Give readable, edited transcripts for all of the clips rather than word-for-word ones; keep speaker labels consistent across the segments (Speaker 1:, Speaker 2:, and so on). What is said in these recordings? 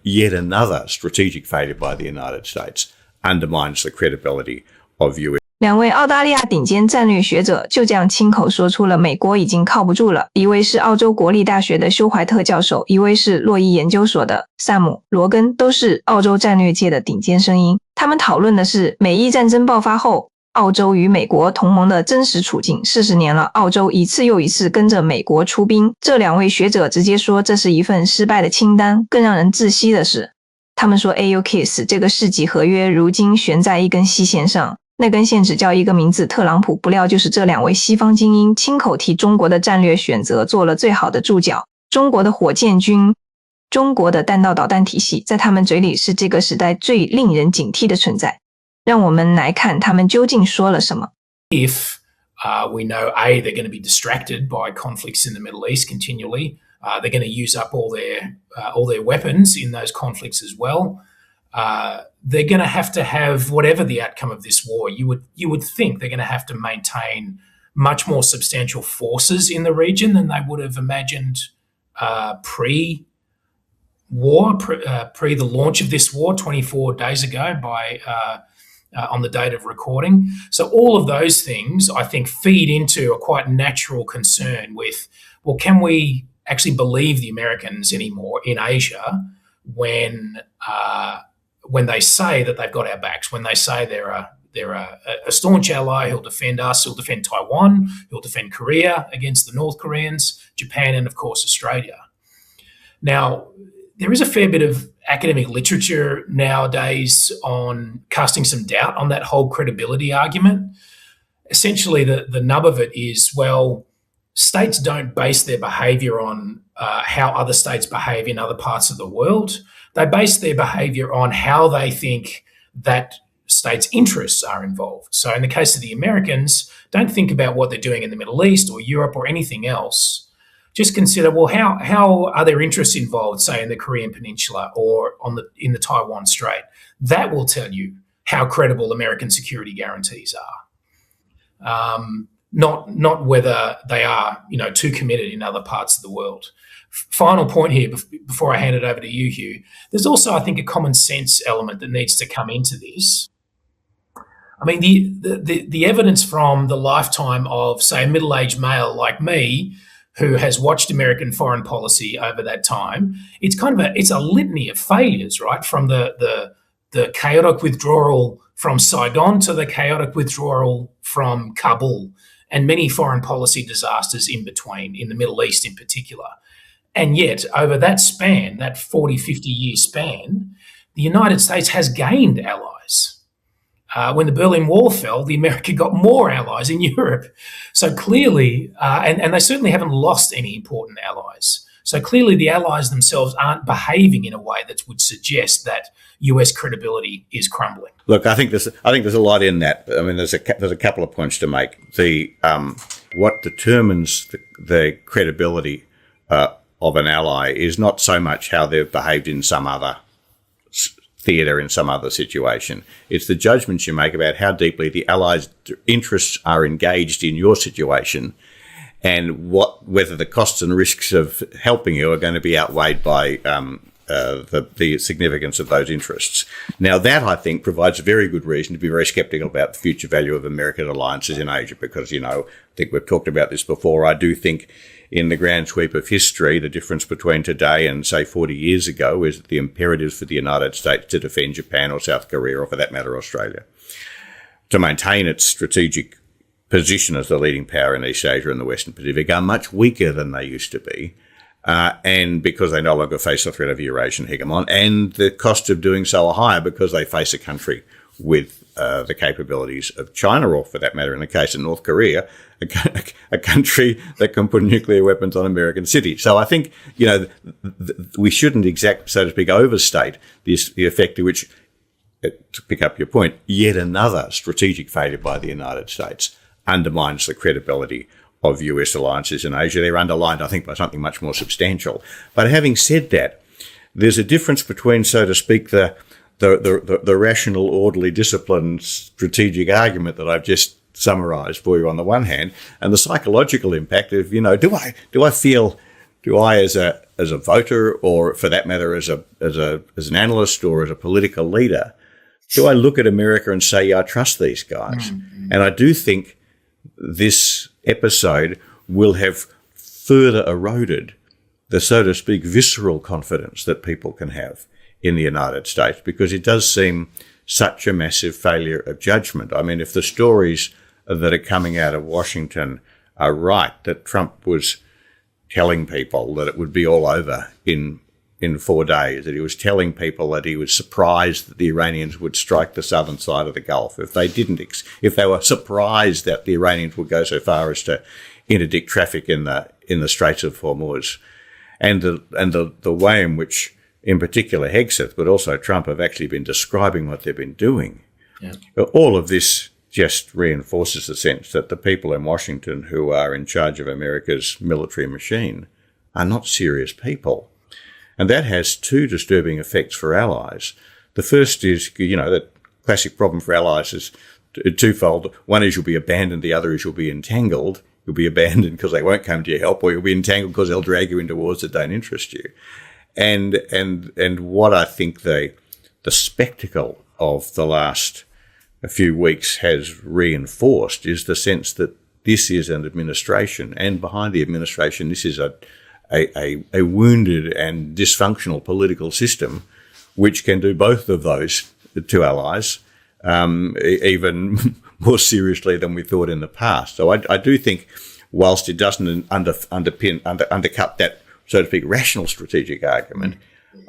Speaker 1: yet another strategic failure by the United States undermines the credibility of US.
Speaker 2: 两位澳大利亚顶尖战略学者就这样亲口说出了美国已经靠不住了。一位是澳洲国立大学的休怀特教授，一位是洛伊研究所的萨姆·罗根，都是澳洲战略界的顶尖声音。他们讨论的是美伊战争爆发后澳洲与美国同盟的真实处境。40年了，澳洲一次又一次跟着美国出兵。这两位学者直接说这是一份失败的清单。更让人窒息的是，他们说 AUKUS 这个世纪合约如今悬在一根细线上，那根线只叫一个名字，特朗普。不料就是这两位西方精英亲口替中国的战略选择做了最好的注脚。中国的火箭军，中国的弹道导弹体系，在他们嘴里是这个时代最令人警惕的存在。让我们来看他们究竟说了什么。
Speaker 3: If we know A, they're going to be distracted by conflicts in the Middle East continually, they're going to use up all their weapons in those conflicts as well. They're going to have whatever the outcome of this war. You would think they're going to have to maintain much more substantial forces in the region than they would have imagined pre-war, pre the launch of this war 24 days ago on the date of recording. So all of those things, I think, feed into a quite natural concern with, well, can we actually believe the Americans anymore in Asia when they say that they've got our backs, when they say they're a staunch ally who'll defend us, who'll defend Taiwan, who'll defend Korea against the North Koreans, Japan, and of course Australia. Now, there is a fair bit of academic literature nowadays on casting some doubt on that whole credibility argument. Essentially, the nub of it is, well, states don't base their behaviour on how other states behave in other parts of the world. They base their behaviour on how they think that states' interests are involved. So in the case of the Americans, don't think about what they're doing in the Middle East or Europe or anything else. Just consider, well, how are their interests involved, say, in the Korean Peninsula or in the Taiwan Strait? That will tell you how credible American security guarantees are. Not whether they are, too committed in other parts of the world. Final point here before I hand it over to you, Hugh. There's also, I think, a common sense element that needs to come into this. I mean, the evidence from the lifetime of, say, a middle-aged male like me, who has watched American foreign policy over that time, it's a litany of failures, right? From the chaotic withdrawal from Saigon to the chaotic withdrawal from Kabul, and many foreign policy disasters in between, in the Middle East in particular. And yet, over that span, that 40, 50-year span, the United States has gained allies. When the Berlin Wall fell, the America got more allies in Europe. So clearly, and they certainly haven't lost any important allies. So clearly the allies themselves aren't behaving in a way that would suggest that US credibility is crumbling.
Speaker 1: Look, I think there's a lot in that. I mean, there's a couple of points to make. What determines the credibility of an ally is not so much how they've behaved in some other theatre, in some other situation. It's the judgments you make about how deeply the allies' interests are engaged in your situation, and whether the costs and risks of helping you are going to be outweighed by the significance of those interests. Now, that, I think, provides a very good reason to be very sceptical about the future value of American alliances in Asia, because, I think we've talked about this before. I do think in the grand sweep of history, the difference between today and, say, 40 years ago is that the imperatives for the United States to defend Japan or South Korea, or for that matter, Australia, to maintain its strategic position as the leading power in East Asia and the Western Pacific, are much weaker than they used to be. And because they no longer face the threat of Eurasian hegemon, and the cost of doing so are higher because they face a country with the capabilities of China, or for that matter, in the case of North Korea, a country that can put nuclear weapons on American cities. So I think, we shouldn't so to speak, overstate the effect to which, to pick up your point, yet another strategic failure by the United States undermines the credibility of US alliances in Asia. They're underlined, I think, by something much more substantial. But having said that, there's a difference between, so to speak, the rational, orderly, disciplined, strategic argument that I've just summarised for you on the one hand, and the psychological impact of, do I feel do I as a voter, or for that matter, as an analyst or as a political leader, do I look at America and say, yeah, I trust these guys? Mm-hmm. And I do think this episode will have further eroded the, so to speak, visceral confidence that people can have in the United States, because it does seem such a massive failure of judgment. I mean, if the stories that are coming out of Washington are right, that Trump was telling people that it would be all over in 4 days, that he was telling people that he was surprised that the Iranians would strike the southern side of the Gulf. If they were surprised that the Iranians would go so far as to interdict traffic in the Straits of Hormuz, and the way in which, in particular, Hegseth, but also Trump, have actually been describing what they've been doing. Yeah. All of this just reinforces the sense that the people in Washington who are in charge of America's military machine are not serious people. And that has two disturbing effects for allies. The first is, the classic problem for allies is twofold. One is you'll be abandoned. The other is you'll be entangled. You'll be abandoned because they won't come to your help, or you'll be entangled because they'll drag you into wars that don't interest you. And what I think the spectacle of the last few weeks has reinforced is the sense that this is an administration, and behind the administration, this is a wounded and dysfunctional political system, which can do both of those to allies, even more seriously than we thought in the past. So I do think, whilst it doesn't undercut that, so to speak, rational strategic argument,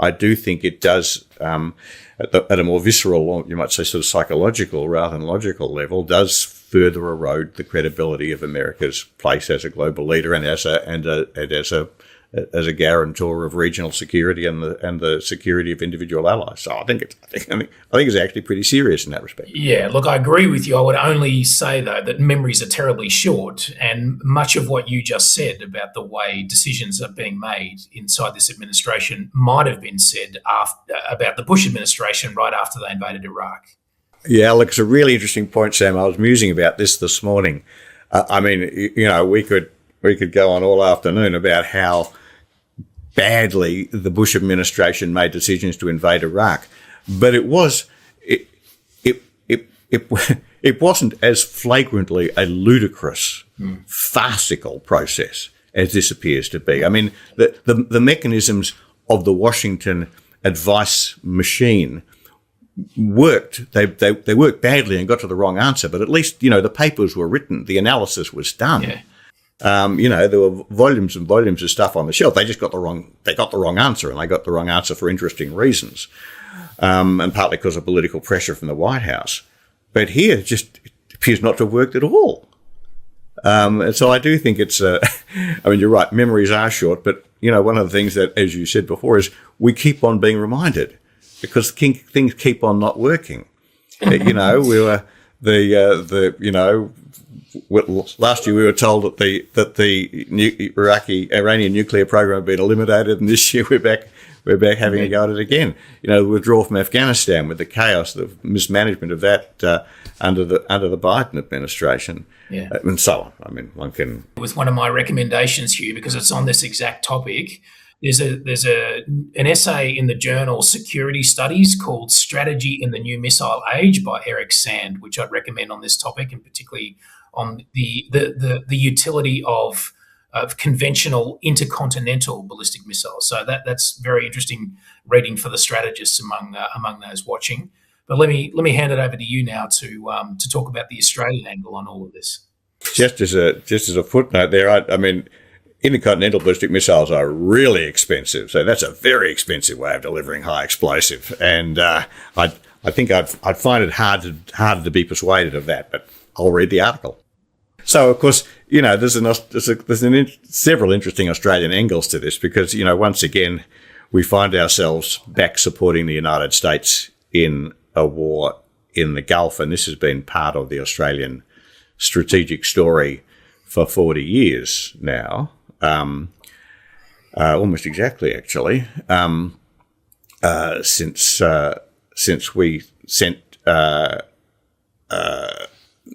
Speaker 1: I do think it does, at a more visceral, you might say sort of psychological rather than logical level, does further erode the credibility of America's place as a global leader and as a guarantor of regional security and the security of individual allies. So I think it's actually pretty serious in that respect.
Speaker 3: Yeah, look, I agree with you. I would only say, though, that memories are terribly short, and much of what you just said about the way decisions are being made inside this administration might have been said about the Bush administration right after they invaded Iraq.
Speaker 1: Yeah, look, it's a really interesting point, Sam. I was musing about this morning. We could go on all afternoon about how badly the Bush administration made decisions to invade Iraq, but it wasn't as flagrantly a ludicrous, farcical process as this appears to be. I mean, the mechanisms of the Washington advice machine worked. They worked badly and got to the wrong answer, but at least, the papers were written, the analysis was done. Yeah. There were volumes and volumes of stuff on the shelf. They got the wrong answer, and they got the wrong answer for interesting reasons, and partly because of political pressure from the White House. But here, it appears not to have worked at all. And so I do think it's, you're right, memories are short, but, one of the things that, as you said before, is we keep on being reminded because things keep on not working. Last year we were told that the Iranian nuclear program had been eliminated, and this year we're back having a go at it again. The withdrawal from Afghanistan with the chaos, the mismanagement of that under the Biden administration, and so on. I mean, one can.
Speaker 3: With one of my recommendations, Hugh, because it's on this exact topic. There's an essay in the journal Security Studies called "Strategy in the New Missile Age" by Eric Sand, which I'd recommend on this topic, and particularly on the utility of conventional intercontinental ballistic missiles. So that's very interesting reading for the strategists among those watching. But let me hand it over to you now to talk about the Australian angle on all of this.
Speaker 1: Just as a footnote there, I mean, intercontinental ballistic missiles are really expensive, so that's a very expensive way of delivering high explosive. And I think I'd find it harder to be persuaded of that. But I'll read the article. So, of course, there's several interesting Australian angles to this because, once again, we find ourselves back supporting the United States in a war in the Gulf, and this has been part of the Australian strategic story for 40 years now, almost exactly, actually, since we sent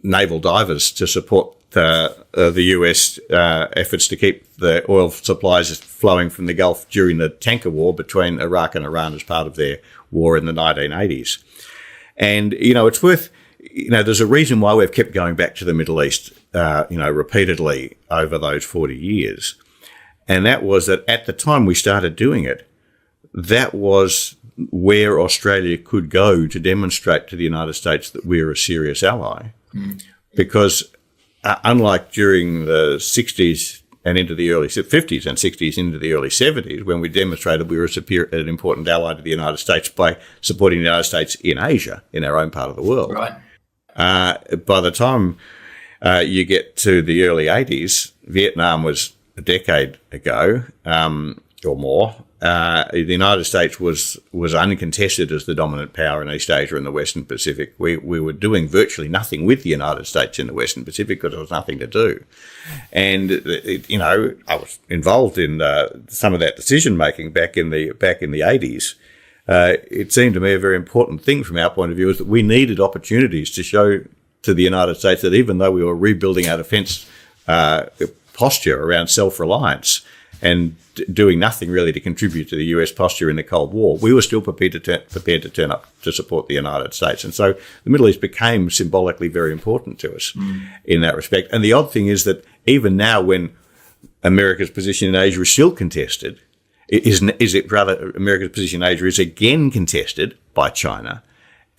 Speaker 1: naval divers to support the US efforts to keep the oil supplies flowing from the Gulf during the tanker war between Iraq and Iran as part of their war in the 1980s. And, it's worth, there's a reason why we've kept going back to the Middle East, repeatedly over those 40 years. And that was that at the time we started doing it, that was where Australia could go to demonstrate to the United States that we're a serious ally. Because unlike during the 60s and into the early 50s and 60s into the early 70s, when we demonstrated we were an important ally to the United States by supporting the United States in Asia, in our own part of the world.
Speaker 3: Right.
Speaker 1: By the time you get to the early 80s, Vietnam was a decade ago or more. The United States was uncontested as the dominant power in East Asia and the Western Pacific. We were doing virtually nothing with the United States in the Western Pacific because there was nothing to do. And I was involved in some of that decision making back in the 80s. It seemed to me a very important thing from our point of view is that we needed opportunities to show to the United States that even though we were rebuilding our defence posture around self-reliance and doing nothing really to contribute to the US posture in the Cold War, we were still prepared to turn up to support the United States. And so the Middle East became symbolically very important to us in that respect. And the odd thing is that even now when America's position in Asia is still contested, America's position in Asia is again contested by China,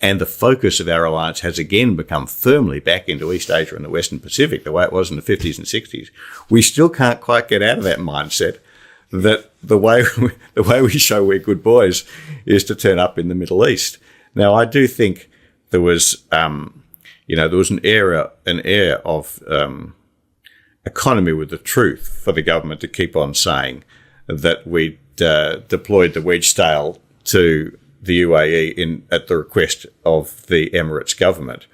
Speaker 1: and the focus of our alliance has again become firmly back into East Asia and the Western Pacific, the way it was in the 50s and 60s. We still can't quite get out of that mindset that the way we show we're good boys is to turn up in the Middle East. Now, I do think there was, there was an air of economy with the truth for the government to keep on saying that we deployed the wedge tail to the UAE at the request of the Emirates government.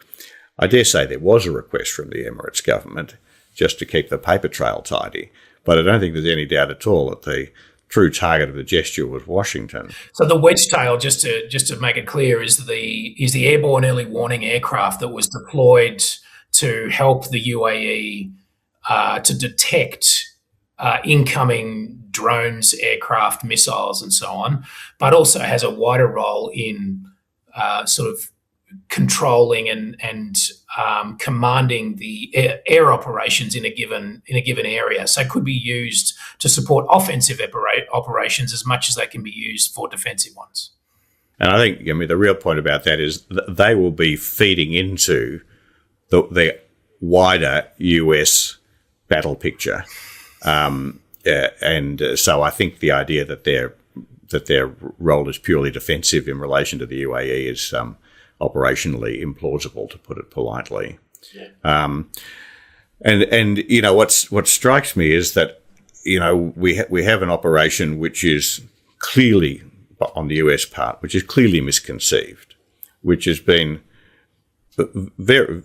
Speaker 1: I dare say there was a request from the Emirates government just to keep the paper trail tidy, but I don't think there's any doubt at all that the true target of the gesture was Washington.
Speaker 3: So the wedge tail, just to make it clear, is the airborne early warning aircraft that was deployed to help the UAE to detect incoming drones, aircraft, missiles, and so on, but also has a wider role in sort of controlling and commanding the air operations in a given area. So it could be used to support offensive operations as much as they can be used for defensive ones.
Speaker 1: And I think, the real point about that is they will be feeding into the wider US battle picture. So I think the idea that their role is purely defensive in relation to the UAE is operationally implausible, to put it politely. Yeah. What strikes me is that we have an operation which is clearly, on the US part, which is clearly misconceived, which has been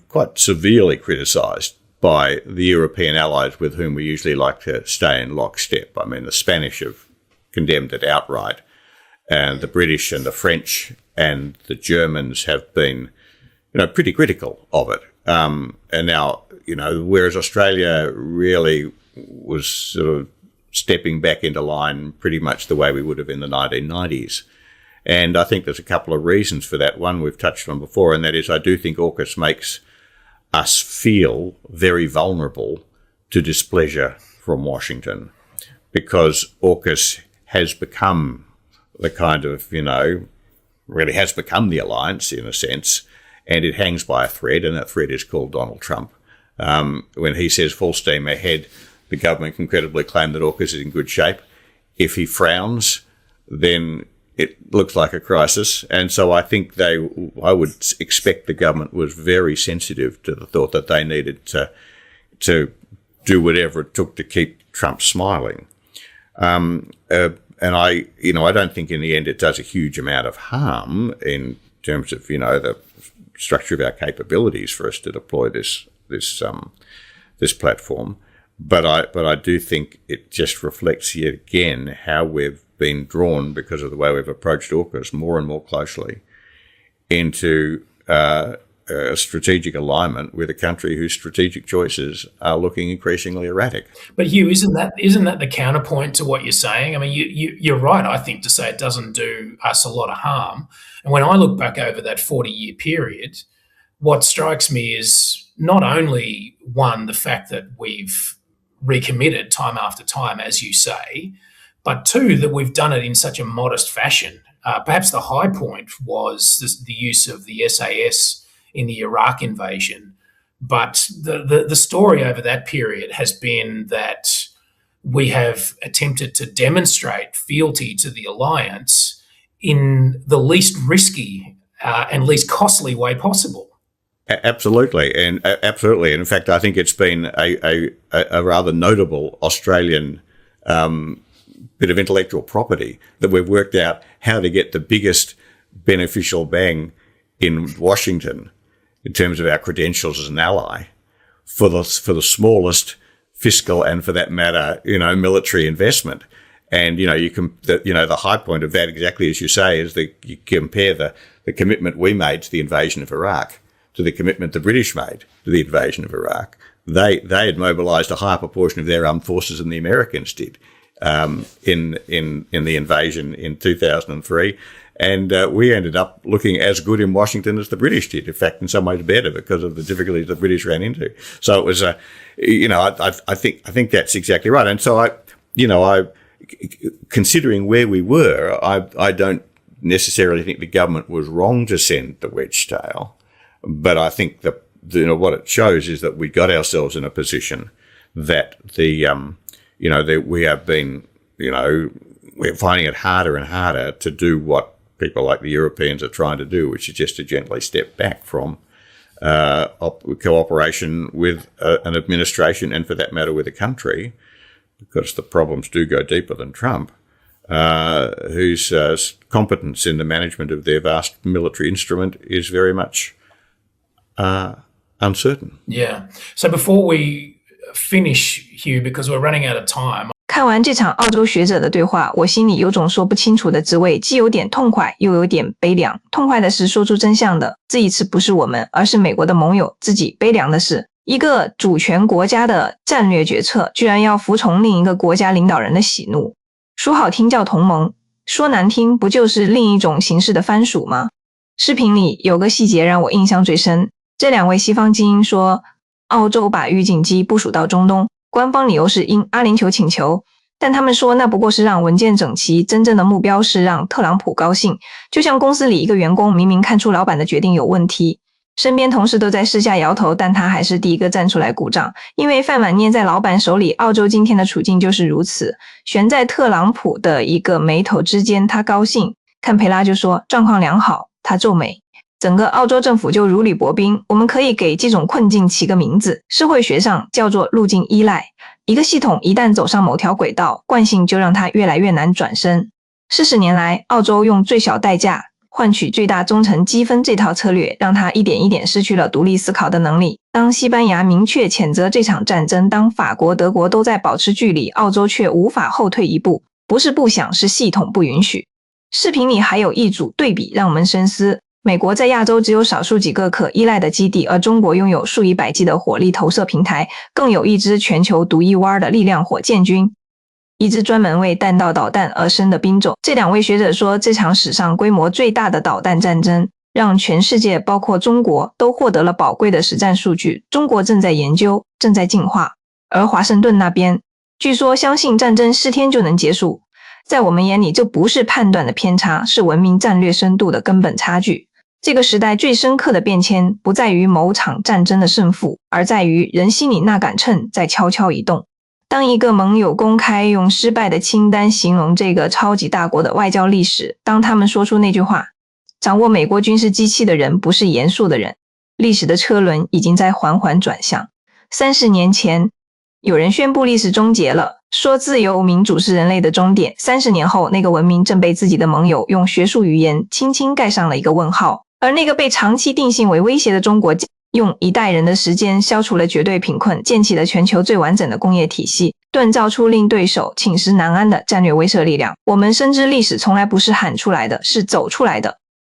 Speaker 1: quite severely criticised by the European allies with whom we usually like to stay in lockstep. I mean, the Spanish have condemned it outright, and the British and the French and the Germans have been, pretty critical of it. And now, whereas Australia really was sort of stepping back into line pretty much the way we would have in the 1990s. And I think there's a couple of reasons for that. One we've touched on before, and that is I do think AUKUS makes us feel very vulnerable to displeasure from Washington, because AUKUS has become the kind of, really has become the alliance in a sense, and it hangs by a thread, and that thread is called Donald Trump. When he says full steam ahead, the government can credibly claim that AUKUS is in good shape. If he frowns, then it looks like a crisis. And so I think I would expect the government was very sensitive to the thought that they needed to do whatever it took to keep Trump smiling. And I don't think in the end it does a huge amount of harm in terms of, the structure of our capabilities for us to deploy this platform. But I do think it just reflects yet again how we've been drawn, because of the way we've approached AUKUS more and more closely, into strategic alignment with a country whose strategic choices are looking increasingly erratic.
Speaker 3: But Hugh, isn't that the counterpoint to what you're saying? I mean, you're right, I think, to say it doesn't do us a lot of harm. And when I look back over that 40-year period, what strikes me is not only, one, the fact that we've recommitted time after time, as you say, but two, that we've done it in such a modest fashion. Perhaps the high point was the use of the SAS in the Iraq invasion. But the story over that period has been that we have attempted to demonstrate fealty to the alliance in the least risky and least costly way possible.
Speaker 1: Absolutely. And in fact, I think it's been a rather notable Australian bit of intellectual property that we've worked out how to get the biggest beneficial bang in Washington in terms of our credentials as an ally for the smallest fiscal and, for that matter, military investment. And, the high point of that, exactly as you say, is that you compare the commitment we made to the invasion of Iraq to the commitment the British made to the invasion of Iraq. They had mobilised a higher proportion of their armed forces than the Americans did in the invasion in 2003. And we ended up looking as good in Washington as the British did. In fact, in some ways better because of the difficulties the British ran into. So it was, I think that's exactly right. And so considering where we were, I don't necessarily think the government was wrong to send the wedge-tail, but I think that what it shows is that we got ourselves in a position that that we have been, we're finding it harder and harder to do what people like the Europeans are trying to do, which is just to gently step back from cooperation with an administration, and for that matter with a country, because the problems do go deeper than Trump, whose competence in the management of their vast military instrument is very much uncertain.
Speaker 3: Yeah. So before we finish, Hugh, because we're running out of time.
Speaker 2: 看完这场澳洲学者的对话，我心里有种说不清楚的滋味，既有点痛快，又有点悲凉。痛快的是说出真相的，这一次不是我们，而是美国的盟友自己；悲凉的是，一个主权国家的战略决策，居然要服从另一个国家领导人的喜怒。说好听叫同盟，说难听不就是另一种形式的藩属吗？视频里有个细节让我印象最深，这两位西方精英说，澳洲把预警机部署到中东，官方理由是因阿联酋请求，但他们说那不过是让文件整齐，真正的目标是让特朗普高兴。就像公司里一个员工明明看出老板的决定有问题，身边同事都在私下摇头，但他还是第一个站出来鼓掌，因为饭碗捏在老板手里。澳洲今天的处境就是如此，悬在特朗普的一个眉头之间，他高兴，看培拉就说状况良好，他皱眉。整个澳洲政府就如履薄冰，我们可以给这种困境起个名字，社会学上叫做路径依赖。一个系统一旦走上某条轨道，惯性就让它越来越难转身。40年来，澳洲用最小代价换取最大忠诚积分这套策略，让它一点一点失去了独立思考的能力。当西班牙明确谴责这场战争，当法国、德国都在保持距离，澳洲却无法后退一步，不是不想，是系统不允许。视频里还有一组对比让我们深思。美国在亚洲只有少数几个可依赖的基地，而中国拥有数以百计的火力投射平台，更有一支全球独一无二的力量火箭军，一支专门为弹道导弹而生的兵种。这两位学者说，这场史上规模最大的导弹战争让全世界包括中国都获得了宝贵的实战数据。中国正在研究，正在进化，而华盛顿那边据说相信战争10天就能结束。在我们眼里，这不是判断的偏差，是文明战略深度的根本差距。这个时代最深刻的变迁不在于某场战争的胜负，而在于人心里那杆秤在悄悄移动。当一个盟友公开用失败的清单形容这个超级大国的外交历史，当他们说出那句话，掌握美国军事机器的人不是严肃的人，历史的车轮已经在缓缓转向。30年前，有人宣布历史终结了，说自由民主是人类的终点。30年后，那个文明正被自己的盟友用学术语言轻轻盖上了一个问号。而那个被长期定性为威胁的中国，用1代人的时间消除了绝对贫困，建起了全球最完整的工业体系，锻造出令对手寝食难安的战略威慑力量。我们深知历史从来不是喊出来的，是走出来的。